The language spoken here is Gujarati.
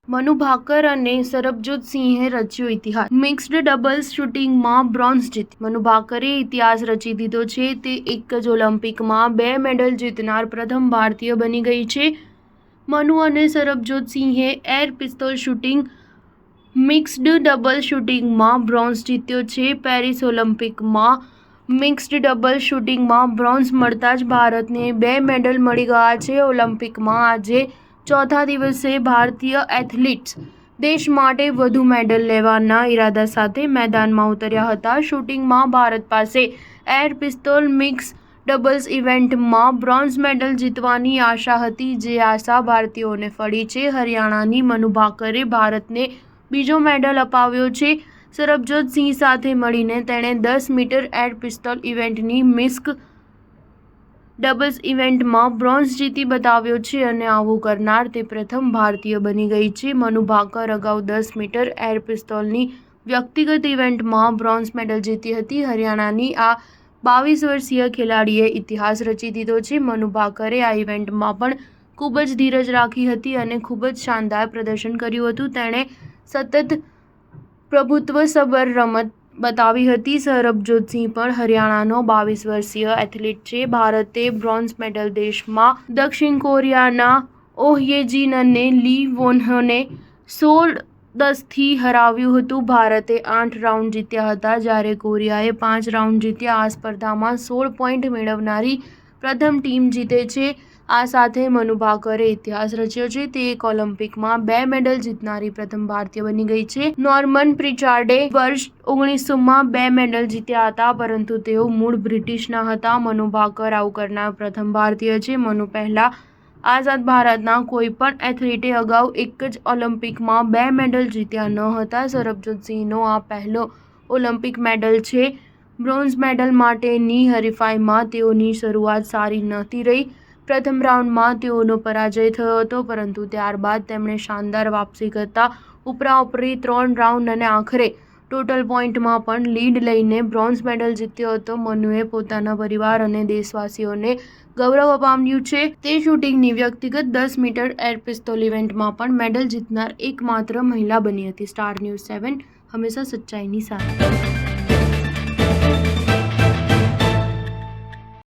મનુ ભાકર અને સરબજોત સિંહે રચ્યો ઇતિહાસ. મિક્સ્ડ ડબલ્સ શૂટિંગમાં બ્રોન્ઝ જીતી મનુ ભાકરે ઇતિહાસ રચી દીધો છે. તે એક જ ઓલિમ્પિકમાં 2 મેડલ જીતનાર પ્રથમ ભારતીય બની ગઈ છે. મનુ અને સરબજોત સિંહે air pistol shooting mixed double શૂટિંગમાં બ્રોન્ઝ જીત્યો છે. પેરિસ ઓલિમ્પિકમાં મિક્સ્ડ ડબલ શૂટિંગમાં બ્રોન્ઝ મળતા જ ભારતને 2 મેડલ મળી ગયા છે. ઓલિમ્પિકમાં આજે ચોથા દિવસે ભારતીય એથ્લીટ્સ દેશ માટે વધુ મેડલ લેવાના ઇરાદા સાથે મેદાનમાં ઉતર્યા હતા. શૂટિંગમાં ભારત પાસે એર પિસ્તોલ મિક્સ ડબલ્સ ઇવેન્ટમાં બ્રોન્ઝ મેડલ જીતવાની આશા હતી, જે આશા ભારતીયોને ફળી છે. હરિયાણાની મનુ ભાકરે ભારતને બીજો મેડલ અપાવ્યો છે. સરબજોત સિંહ સાથે મળીને તેણે 10 મીટર એર પિસ્તોલ ઇવેન્ટની મિક્સ્ડ ડબલ્સ ઇવેન્ટમાં બ્રોન્ઝ જીતી બતાવ્યો છે અને આવું કરનાર તે પ્રથમ ભારતીય બની ગઈ છે. મનુ ભાકર અગાઉ 10 મીટર એર પિસ્તોલની વ્યક્તિગત ઇવેન્ટમાં બ્રોન્ઝ મેડલ જીતી હતી. હરિયાણાની આ 22 વર્ષીય ખેલાડીએ ઇતિહાસ રચી દીધો છે. મનુ ભાકરે આ ઇવેન્ટમાં પણ ખૂબ જ ધીરજ રાખી હતી અને ખૂબ જ શાનદાર પ્રદર્શન કર્યું હતું. તેણે સતત પ્રભુત્વસભર રમત બતાવી હતી. સરબજોત સિંહ પણ હરિયાણાનો 22 વર્ષીય એથ્લીટ છે. ભારતે બ્રોન્ઝ મેડલ દેશમાં દક્ષિણ કોરિયાના ઓહયેજિન અને લી વોનહોને 16-10થી હરાવ્યું હતું. ભારતે 8 રાઉન્ડ જીત્યા હતા, જ્યારે કોરિયાએ 5 રાઉન્ડ જીત્યા. આ સ્પર્ધામાં 16 પોઈન્ટ મેળવનારી પ્રથમ ટીમ જીતે છે. આ સાથે મનુ ભાકરે ઇતિહાસ રચ્યો છે. તે એક ઓલિમ્પિકમાં 2 મેડલ જીતનારી પ્રથમ ભારતીય બની ગઈ છે. નોર્મન પ્રિચાર્ડે વર્ષ 1900માં 2 મેડલ જીત્યા હતા, પરંતુ તેઓ મૂળ બ્રિટિશના હતા. મનુ ભાકર આવું કરનાર પ્રથમ ભારતીય છે. મનુ પહેલા આઝાદ ભારતના કોઈ પણ એથ્લીટે અગાઉ એક જ ઓલિમ્પિકમાં 2 મેડલ જીત્યા ન હતા. સરબજોત સિંહનો આ પહેલો ઓલિમ્પિક મેડલ છે. બ્રોન્ઝ મેડલ માટેની હરીફાઈમાં તેઓની શરૂઆત સારી નહોતી રહી. પ્રથમ રાઉન્ડમાં તેઓનો પરાજય થયો હતો, પરંતુ ત્યારબાદ તેમણે શાનદાર વાપસી કરતા ઉપરાઉપરી 3 રાઉન્ડ અને આખરે ટોટલ પોઈન્ટમાં પણ લીડ લઈને બ્રોન્ઝ મેડલ જીત્યો હતો. મનુએ પોતાના પરિવાર અને દેશવાસીઓને ગૌરવ અપાવ્યું છે. તે શૂટિંગની વ્યક્તિગત 10 મીટર એર પિસ્તોલ ઇવેન્ટમાં પણ મેડલ જીતનાર એકમાત્ર મહિલા બની હતી. સ્ટાર ન્યૂઝ 7 હંમેશા સચ્ચાઈની સાથે.